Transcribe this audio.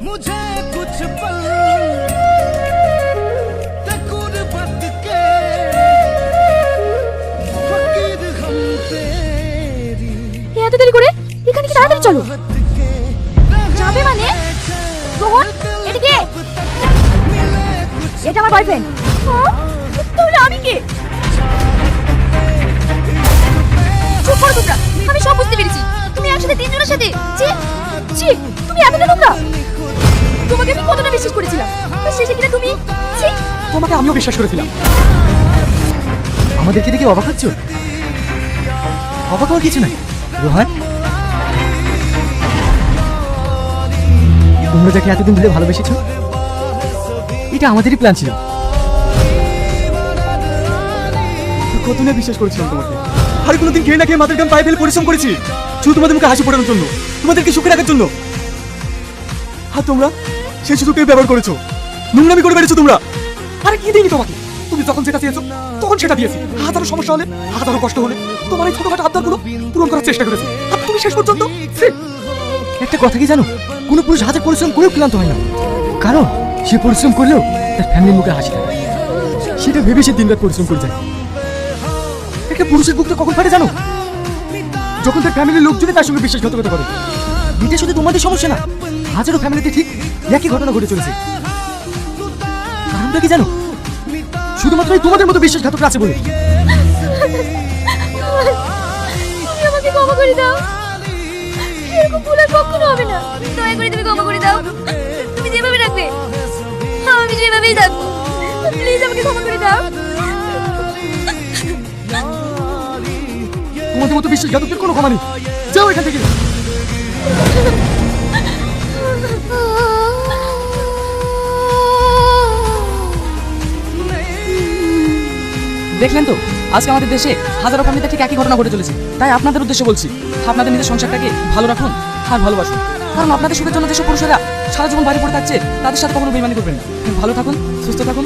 मुझे कुछ पल गुर्बत के फकीर हम तेरी এত দেরি করে এখানে কি তাড়াতাড়ি চলো যাবে মানে রোহন এদিকে এটা আমার বয়ফ্রেন্ড তাহলে আমি কে চুপ করো তোমরা আমি সব বুঝতে পেরেছি তুমি একসাথে তিনজনের সাথে ছি ছি তুমি এতটা নোংরা তোমাকে আমি কতটা বিশ্বাস করেছিলাম আর শেষে কিনা তুমি ছি তোমাকে আমিও বিশ্বাস করেছিলাম। আমাদেরকে দেখে অবাক হচ্ছ? অবাক হওয়ার কিছু নাই রোহান। তোমরা যাকে এতদিন ধরে ভালোবেসেছো এটা আমাদেরই প্ল্যান ছিল। কত না বিশ্বাস করেছিলাম তোমাকে। আর কোনোদিন খেয়ে না খেয়ে মাথার গান পায়ে ফেলে পরিশ্রম করেছি শুধু তোমাদের মুখে হাসি ফোটানোর জন্য, তোমাদেরকে সুখে রাখার জন্য। আর তোমরা সেই সুযোগকে ব্যবহার করেছো, নোংরামি করে বেড়েছো তোমরা। আরে কি দিইনি তোমাকে? তুমি যখন যেটা চেয়েছো তখন সেটা দিয়েছি। হাজারো সমস্যা হলে, হাজারো কষ্ট হলে তোমার এই ছোটখাটো আবদারগুলো পূরণ করার চেষ্টা করেছি। আর তুমি শেষ পর্যন্ত একটা কথা কি জানো, কোনো পুরুষ হাজার পরিশ্রম করেও ক্লান্ত হয় না, কারণ সে পরিশ্রম করলেও তার ফ্যামিলির মুখে হাসি থাকে। সেটা ভেবে সে দিনরাত পরিশ্রম করে যায়। একটা পুরুষের বুকটা কখন ফাটে জানো? যখন তার ফ্যামিলির লোকজনই তার সঙ্গে বিশ্বাসঘাতকতা করে। এটা শুধু তোমাদের সমস্যা না, হাজারো ফ্যামিলিতে ঠিক একই ঘটনা ঘটে চলেছে। কারণটা কি জানো? শুধুমাত্র তোমাদের মতো বিশ্বাসঘাতকরা আছে বলে। তুমি আমাকে ক্ষমা করে দাও এরকম ভুল আর কখনো হবে না দয়া করে তুমি ক্ষমা করে দাও তুমি যেভাবে রাখবে আমি যেভাবেই থাকবো প্লিজ আমাকে ক্ষমা করে দাও তোমাদের মতো বিশ্বাসঘাতকের কোনো ক্ষমা নেই। যাও এখান থেকে। দেখলেন তো আজকে আমাদের দেশে হাজারো ফ্যামিলিতে ঠিক একই ঘটনা ঘটে চলেছে। তাই আপনাদের উদ্দেশ্যে বলছি, আপনাদের নিজের সংসারটাকে ভালো রাখুন আর ভালোবাসুন। কারণ আপনাদের সুখের জন্য যেসব পুরুষেরা সারা জীবন বাড়ি পড়ে থাকছে তাদের সাথে কখনো বেইমানি করবেন না। ভালো থাকুন, সুস্থ থাকুন।